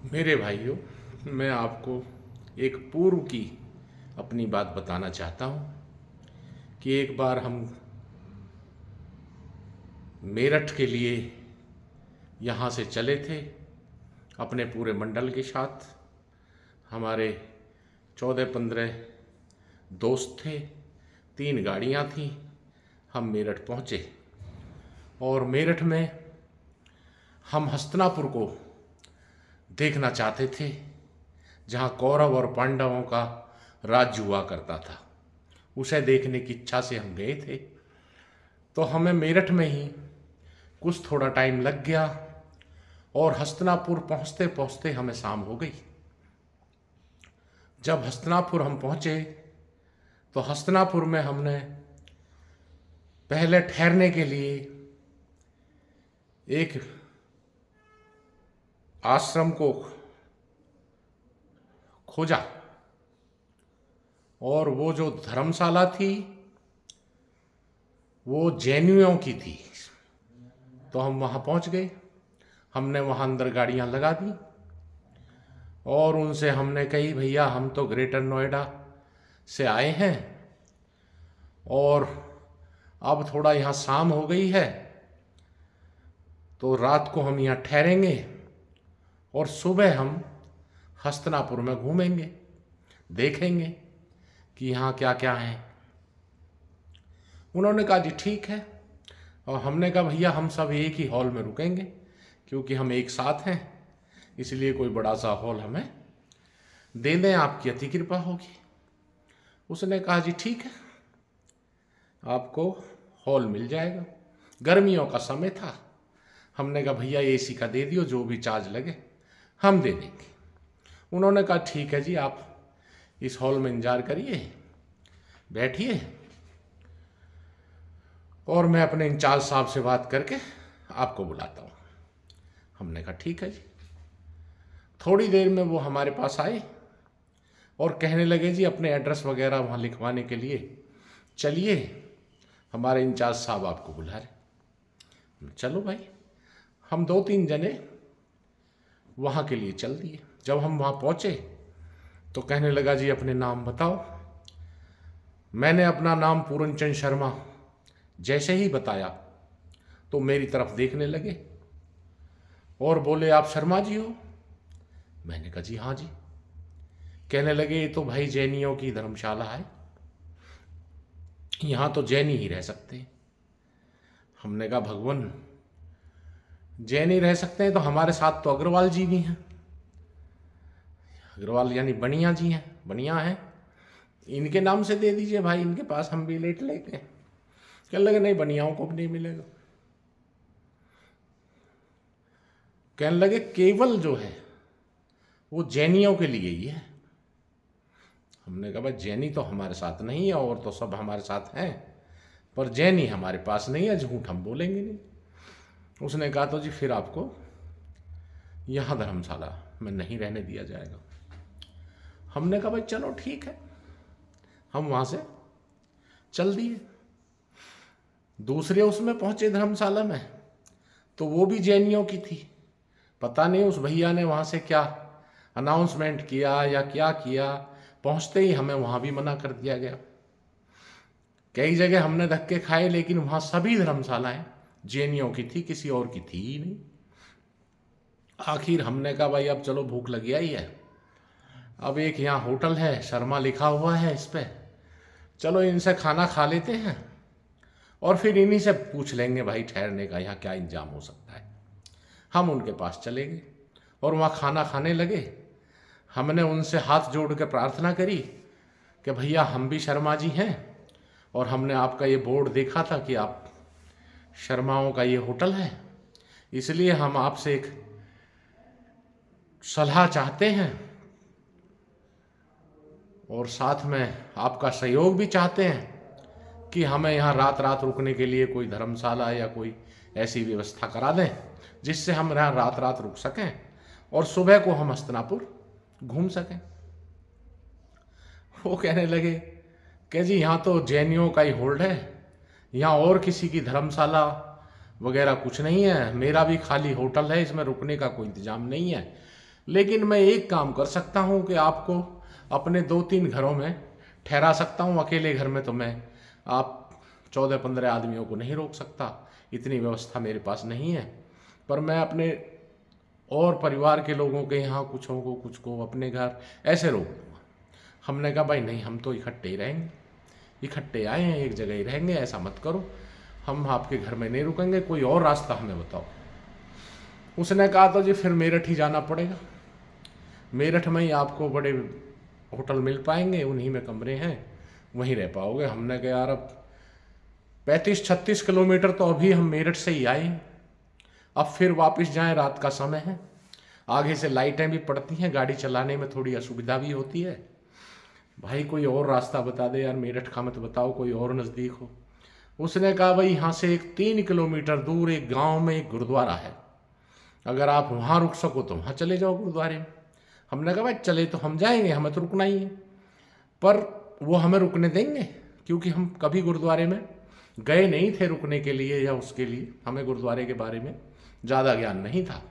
मेरे भाइयों, मैं आपको एक पूर्व की अपनी बात बताना चाहता हूँ कि एक बार हम मेरठ के लिए यहाँ से चले थे अपने पूरे मंडल के साथ। हमारे 14-15 दोस्त थे, 3 गाड़ियाँ थीं। हम मेरठ पहुँचे और मेरठ में हम हस्तिनापुर को देखना चाहते थे, जहाँ कौरव और पांडवों का राज्य हुआ करता था। उसे देखने की इच्छा से हम गए थे। तो हमें मेरठ में ही कुछ थोड़ा टाइम लग गया और हस्तिनापुर पहुँचते पहुँचते हमें शाम हो गई। जब हस्तिनापुर हम पहुँचे तो हस्तिनापुर में हमने पहले ठहरने के लिए एक आश्रम को खोजा और वो जो धर्मशाला थी वो जैनियों की थी। तो हम वहाँ पहुँच गए। हमने वहाँ अंदर गाड़ियाँ लगा दी और उनसे हमने कही, भैया हम तो ग्रेटर नोएडा से आए हैं और अब थोड़ा यहाँ शाम हो गई है, तो रात को हम यहाँ ठहरेंगे और सुबह हम हस्तिनापुर में घूमेंगे, देखेंगे कि यहाँ क्या क्या है। उन्होंने कहा जी ठीक है। और हमने कहा भैया हम सब एक ही हॉल में रुकेंगे, क्योंकि हम एक साथ हैं, इसलिए कोई बड़ा सा हॉल हमें दे दें, आपकी अति कृपा होगी। उसने कहा जी ठीक है, आपको हॉल मिल जाएगा। गर्मियों का समय था। हमने कहा भैया एसी का दे दियो, जो भी चार्ज लगे हम दे देंगे। उन्होंने कहा ठीक है जी, आप इस हॉल में इंतजार करिए, बैठिए और मैं अपने इंचार्ज साहब से बात करके आपको बुलाता हूँ। हमने कहा ठीक है जी। थोड़ी देर में वो हमारे पास आए और कहने लगे जी अपने एड्रेस वगैरह वहाँ लिखवाने के लिए चलिए, हमारे इंचार्ज साहब आपको बुला रहे। चलो भाई, हम 2-3 जने वहाँ के लिए चल दिए। जब हम वहाँ पहुँचे तो कहने लगा जी अपने नाम बताओ। मैंने अपना नाम पूरनचंद शर्मा जैसे ही बताया तो मेरी तरफ देखने लगे और बोले आप शर्मा जी हो? मैंने कहा जी हाँ जी। कहने लगे ये तो भाई जैनियों की धर्मशाला है, यहाँ तो जैनी ही रह सकते हैं। हमने कहा भगवान, जैनी रह सकते हैं तो हमारे साथ तो अग्रवाल जी भी हैं। अग्रवाल यानी बनिया जी हैं, बनिया हैं, इनके नाम से दे दीजिए भाई, इनके पास हम भी लेट लेंगे। कहने लगे नहीं, बनियाओं को भी नहीं मिलेगा। कहने लगे केवल जो है वो जैनियों के लिए ही है। हमने कहा भाई जैनी तो हमारे साथ नहीं है, और तो सब हमारे साथ हैं, पर जैनी हमारे पास नहीं है, झूठ हम बोलेंगे नहीं। उसने कहा तो जी फिर आपको यहाँ धर्मशाला में नहीं रहने दिया जाएगा। हमने कहा भाई चलो ठीक है। हम वहाँ से चल दिए। दूसरे उसमें पहुँचे धर्मशाला में, तो वो भी जैनियों की थी। पता नहीं उस भैया ने वहाँ से क्या अनाउंसमेंट किया या क्या किया, पहुँचते ही हमें वहाँ भी मना कर दिया गया। कई जगह हमने धक्के खाए, लेकिन वहाँ सभी धर्मशालाएं जैनियों की थी, किसी और की थी ही नहीं। आखिर हमने कहा भाई अब चलो भूख लगी आई है, अब एक यहाँ होटल है, शर्मा लिखा हुआ है इस पर, चलो इनसे खाना खा लेते हैं और फिर इन्हीं से पूछ लेंगे भाई ठहरने का यहाँ क्या इंतजाम हो सकता है। हम उनके पास चले गए और वहाँ खाना खाने लगे। हमने उनसे हाथ जोड़ के प्रार्थना करी कि भैया हम भी शर्मा जी हैं और हमने आपका ये बोर्ड देखा था कि आप शर्माओं का ये होटल है, इसलिए हम आपसे एक सलाह चाहते हैं और साथ में आपका सहयोग भी चाहते हैं कि हमें यहाँ रात रात रुकने के लिए कोई धर्मशाला या कोई ऐसी व्यवस्था करा दें जिससे हम यहाँ रात रात रुक सकें और सुबह को हम हस्तिनापुर घूम सकें। वो कहने लगे कि जी यहाँ तो जैनियों का ही होल्ड है, यहाँ और किसी की धर्मशाला वगैरह कुछ नहीं है, मेरा भी खाली होटल है, इसमें रुकने का कोई इंतजाम नहीं है। लेकिन मैं एक काम कर सकता हूँ कि आपको अपने 2-3 घरों में ठहरा सकता हूँ। अकेले घर में तो मैं आप 14-15 आदमियों को नहीं रोक सकता, इतनी व्यवस्था मेरे पास नहीं है। पर मैं अपने और परिवार के लोगों के यहाँ कुछ को अपने घर ऐसे रोक दूँगा। हमने कहा भाई नहीं, हम तो इकट्ठे ही रहेंगे, इकट्ठे आए हैं, एक जगह ही रहेंगे, ऐसा मत करो, हम आपके घर में नहीं रुकेंगे, कोई और रास्ता हमें बताओ। उसने कहा तो जी फिर मेरठ ही जाना पड़ेगा, मेरठ में ही आपको बड़े होटल मिल पाएंगे, उन्हीं में कमरे हैं, वहीं रह पाओगे। हमने कहा यार अब 35-36 किलोमीटर तो अभी हम मेरठ से ही आए, अब फिर वापस जाएं, रात का समय है, आगे से लाइटें भी पड़ती हैं, गाड़ी चलाने में थोड़ी असुविधा भी होती है। भाई कोई और रास्ता बता दे यार, मेरठ का मत बताओ, कोई और नज़दीक हो। उसने कहा भाई यहाँ से एक 3 किलोमीटर दूर एक गांव में एक गुरुद्वारा है, अगर आप वहाँ रुक सको तो वहाँ चले जाओ गुरुद्वारे में। हमने कहा भाई चले तो हम जाएंगे, हमें तो रुकना ही है, पर वो हमें रुकने देंगे? क्योंकि हम कभी गुरुद्वारे में गए नहीं थे रुकने के लिए या उसके लिए, हमें गुरुद्वारे के बारे में ज़्यादा ज्ञान नहीं था।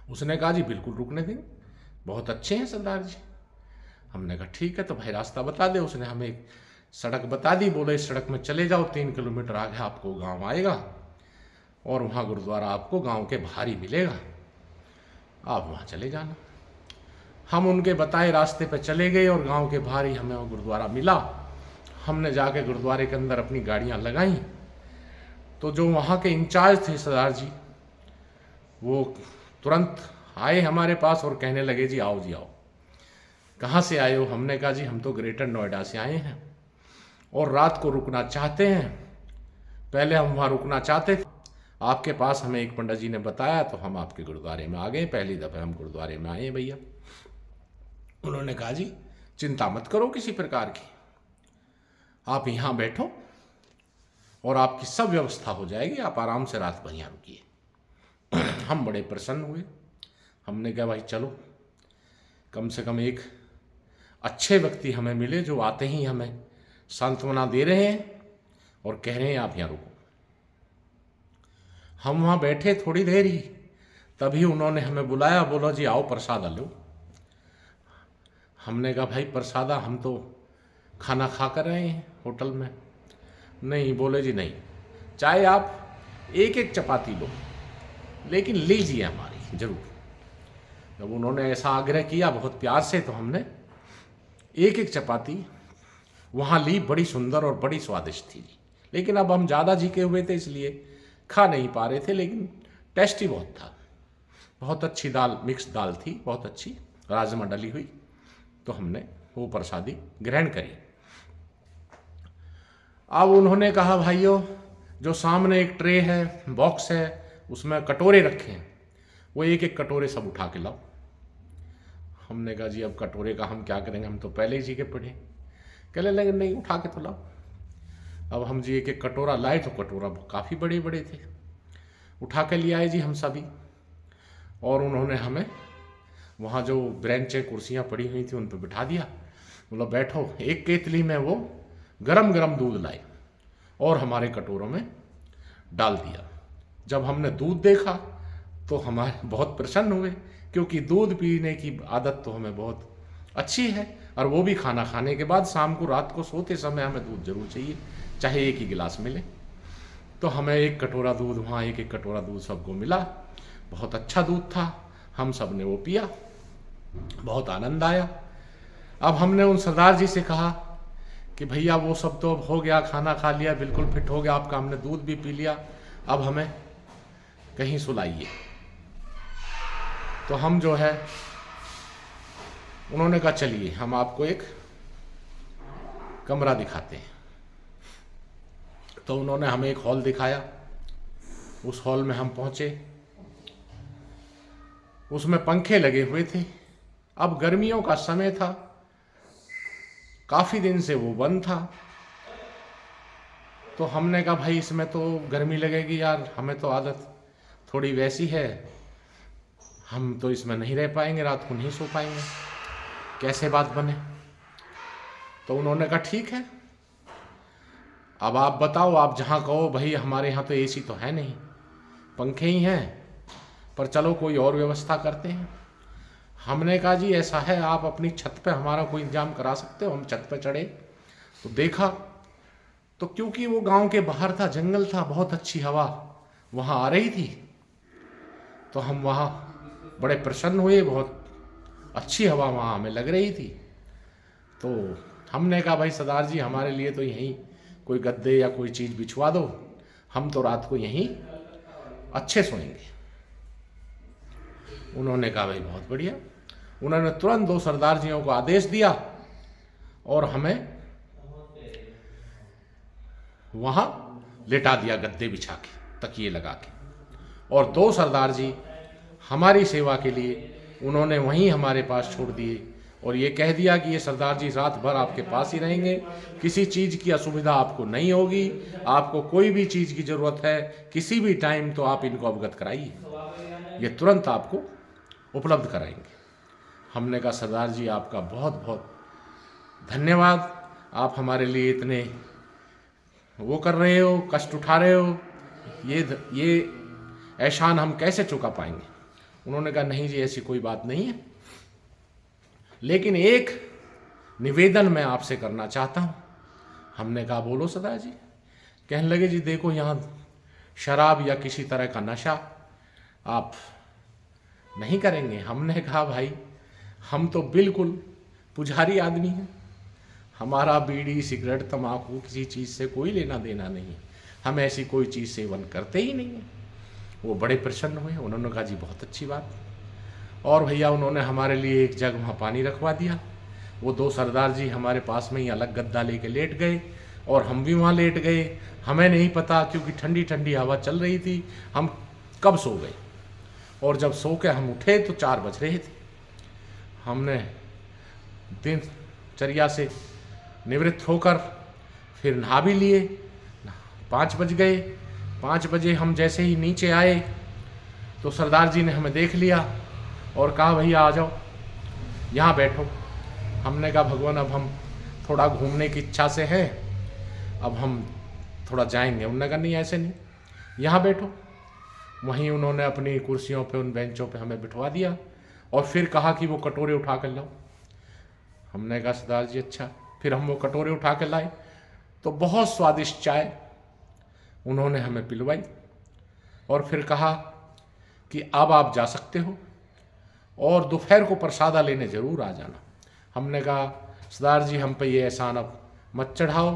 उसने कहा जी बिल्कुल रुकने देंगे, बहुत अच्छे हैं सरदार जी। हमने कहा ठीक है, तो भाई रास्ता बता दे। उसने हमें एक सड़क बता दी, बोले इस सड़क में चले जाओ, 3 किलोमीटर आगे आपको गांव आएगा और वहाँ गुरुद्वारा आपको गांव के बाहर ही मिलेगा, आप वहाँ चले जाना। हम उनके बताए रास्ते पर चले गए और गांव के बाहर ही हमें वो गुरुद्वारा मिला। हमने जाके गुरुद्वारे के अंदर अपनी गाड़ियाँ लगाई, तो जो वहाँ के इंचार्ज थे सरदार जी, वो तुरंत आए हमारे पास और कहने लगे जी आओ जी आओ। कहाँ से आए हो? हमने कहा जी हम तो ग्रेटर नोएडा से आए हैं और रात को रुकना चाहते हैं, पहले हम वहाँ रुकना चाहते थे, आपके पास हमें एक पंडित जी ने बताया तो हम आपके गुरुद्वारे में आ गए, पहली दफ़े हम गुरुद्वारे में आए हैं भैया। उन्होंने कहा जी चिंता मत करो किसी प्रकार की, आप यहाँ बैठो और आपकी सब व्यवस्था हो जाएगी, आप आराम से रात भर यहाँ रुकिए। हम बड़े प्रसन्न हुए, हमने कहा भाई चलो, कम से कम एक अच्छे व्यक्ति हमें मिले जो आते ही हमें सांत्वना दे रहे हैं और कह रहे हैं आप यहाँ रुको। हम वहाँ बैठे थोड़ी देर ही, तभी उन्होंने हमें बुलाया, बोला जी आओ प्रसाद लो। हमने कहा भाई प्रसादा, हम तो खाना खा कर रहे हैं होटल में। नहीं, बोले जी नहीं, चाहे आप एक एक चपाती लो, लेकिन लीजिए हमारी ज़रूर। जब उन्होंने ऐसा आग्रह किया बहुत प्यार से, तो हमने एक एक चपाती वहाँ ली, बड़ी सुंदर और बड़ी स्वादिष्ट थी। लेकिन अब हम ज़्यादा झिके हुए थे इसलिए खा नहीं पा रहे थे, लेकिन टेस्टी बहुत था, बहुत अच्छी दाल, मिक्स दाल थी, बहुत अच्छी राजमा डली हुई। तो हमने वो प्रसादी ग्रहण करी। अब उन्होंने कहा भाइयों, जो सामने एक ट्रे है, बॉक्स है, उसमें कटोरे रखे हैं, वो एक एक कटोरे सब उठा के लाओ। हमने कहा जी अब कटोरे का हम क्या करेंगे, हम तो पहले ही जी के पढ़े। कहने लगे नहीं, उठा के तो लाओ। अब हम जी एक एक कटोरा लाए, तो कटोरा काफ़ी बड़े बड़े थे, उठा के लिए आए जी हम सभी। और उन्होंने हमें वहाँ जो ब्रेंचें कुर्सियाँ पड़ी हुई थी उन पर बिठा दिया, बोला बैठो। एक केतली में वो गरम गरम दूध लाए और हमारे कटोरों में डाल दिया। जब हमने दूध देखा तो हमारे बहुत प्रसन्न हुए, क्योंकि दूध पीने की आदत तो हमें बहुत अच्छी है, और वो भी खाना खाने के बाद, शाम को रात को सोते समय हमें दूध जरूर चाहिए, चाहे एक ही गिलास मिले। तो हमें एक कटोरा दूध, वहाँ एक एक कटोरा दूध सबको मिला, बहुत अच्छा दूध था, हम सब ने वो पिया, बहुत आनंद आया। अब हमने उन सरदार जी से कहा कि भैया वो सब तो अब हो गया, खाना खा लिया, बिल्कुल फिट हो गया आपका, हमने दूध भी पी लिया, अब हमें कहीं सुलाइए। तो हम जो है, उन्होंने कहा चलिए हम आपको एक कमरा दिखाते हैं। तो उन्होंने हमें एक हॉल दिखाया, उस हॉल में हम पहुंचे, उसमें पंखे लगे हुए थे। अब गर्मियों का समय था, काफ़ी दिन से वो बंद था। तो हमने कहा भाई इसमें तो गर्मी लगेगी यार, हमें तो आदत थोड़ी वैसी है, हम तो इसमें नहीं रह पाएंगे, रात को नहीं सो पाएंगे, कैसे बात बने। तो उन्होंने कहा ठीक है, अब आप बताओ, आप जहाँ कहो। भाई हमारे यहाँ तो एसी तो है नहीं, पंखे ही हैं, पर चलो कोई और व्यवस्था करते हैं। हमने कहा जी ऐसा है, आप अपनी छत पे हमारा कोई इंतजाम करा सकते हो? हम छत पे चढ़े तो देखा, तो क्योंकि वो गांव के बाहर था, जंगल था, बहुत अच्छी हवा वहाँ आ रही थी, तो हम वहाँ बड़े प्रसन्न हुए, बहुत अच्छी हवा वहाँ हमें लग रही थी। तो हमने कहा भाई सरदार जी हमारे लिए तो यहीं कोई गद्दे या कोई चीज़ बिछवा दो, हम तो रात को यहीं अच्छे सोएंगे। उन्होंने कहा भाई बहुत बढ़िया। उन्होंने तुरंत 2 सरदार जियों को आदेश दिया और हमें वहाँ लेटा दिया, गद्दे बिछा के, तकिए लगा के। और 2 सरदार जी हमारी सेवा के लिए उन्होंने वहीं हमारे पास छोड़ दिए और ये कह दिया कि ये सरदार जी रात भर आपके पास ही रहेंगे, किसी चीज़ की असुविधा आपको नहीं होगी, आपको कोई भी चीज़ की ज़रूरत है किसी भी टाइम तो आप इनको अवगत कराइए, ये तुरंत आपको उपलब्ध कराएंगे। हमने कहा सरदार जी आपका बहुत बहुत धन्यवाद, आप हमारे लिए इतने वो कर रहे हो, कष्ट उठा रहे हो, ये एहसान हम कैसे चुका पाएंगे। उन्होंने कहा नहीं जी ऐसी कोई बात नहीं है, लेकिन एक निवेदन मैं आपसे करना चाहता हूँ। हमने कहा बोलो सरदार जी। कहने लगे जी देखो यहाँ शराब या किसी तरह का नशा आप नहीं करेंगे। हमने कहा भाई हम तो बिल्कुल पुजारी आदमी हैं, हमारा बीड़ी सिगरेट तम्बाकू किसी चीज़ से कोई लेना देना नहीं है, हम ऐसी कोई चीज़ सेवन करते ही नहीं हैं। वो बड़े प्रसन्न हुए, उन्होंने कहा जी बहुत अच्छी बात। और भैया उन्होंने हमारे लिए एक जग वहाँ पानी रखवा दिया। वो 2 सरदार जी हमारे पास में ही अलग गद्दा लेके लेट गए और हम भी वहाँ लेट गए। हमें नहीं पता क्योंकि ठंडी ठंडी हवा चल रही थी हम कब सो गए, और जब सो के हम उठे तो 4 बज रहे थे। हमने दिनचर्या से निवृत्त होकर फिर नहा भी लिए, 5 बज गए। 5 बजे हम जैसे ही नीचे आए तो सरदार जी ने हमें देख लिया और कहा भैया आ जाओ यहाँ बैठो। हमने कहा भगवान अब हम थोड़ा घूमने की इच्छा से हैं, अब हम थोड़ा जाएंगे। उन्होंने कहा नहीं ऐसे नहीं, यहाँ बैठो। वहीं उन्होंने अपनी कुर्सियों पे उन बेंचों पे हमें बिठवा दिया और फिर कहा कि वो कटोरे उठा कर लाओ। हमने कहा सरदार जी अच्छा। फिर हम वो कटोरे उठा कर लाए तो बहुत स्वादिष्ट चाय उन्होंने हमें पिलवाई और फिर कहा कि अब आप जा सकते हो और दोपहर को प्रसादा लेने ज़रूर आ जाना। हमने कहा सरदार जी हम पे ये एहसान अब मत चढ़ाओ,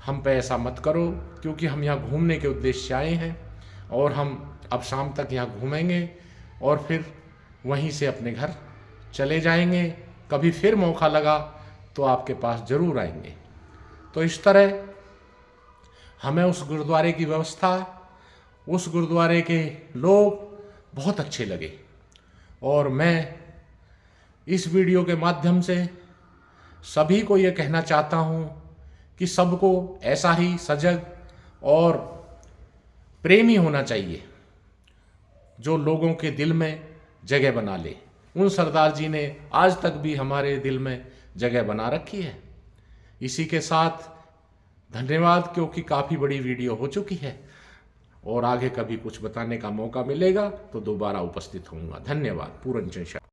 हम पे ऐसा मत करो, क्योंकि हम यहाँ घूमने के उद्देश्य से आए हैं और हम अब शाम तक यहाँ घूमेंगे और फिर वहीं से अपने घर चले जाएंगे। कभी फिर मौका लगा तो आपके पास ज़रूर आएंगे। तो इस तरह हमें उस गुरुद्वारे की व्यवस्था, उस गुरुद्वारे के लोग बहुत अच्छे लगे और मैं इस वीडियो के माध्यम से सभी को ये कहना चाहता हूँ कि सबको ऐसा ही सजग और प्रेमी होना चाहिए जो लोगों के दिल में जगह बना ले। उन सरदार जी ने आज तक भी हमारे दिल में जगह बना रखी है। इसी के साथ धन्यवाद, क्योंकि काफ़ी बड़ी वीडियो हो चुकी है और आगे कभी कुछ बताने का मौका मिलेगा तो दोबारा उपस्थित होऊंगा। धन्यवाद। पूरन चंद।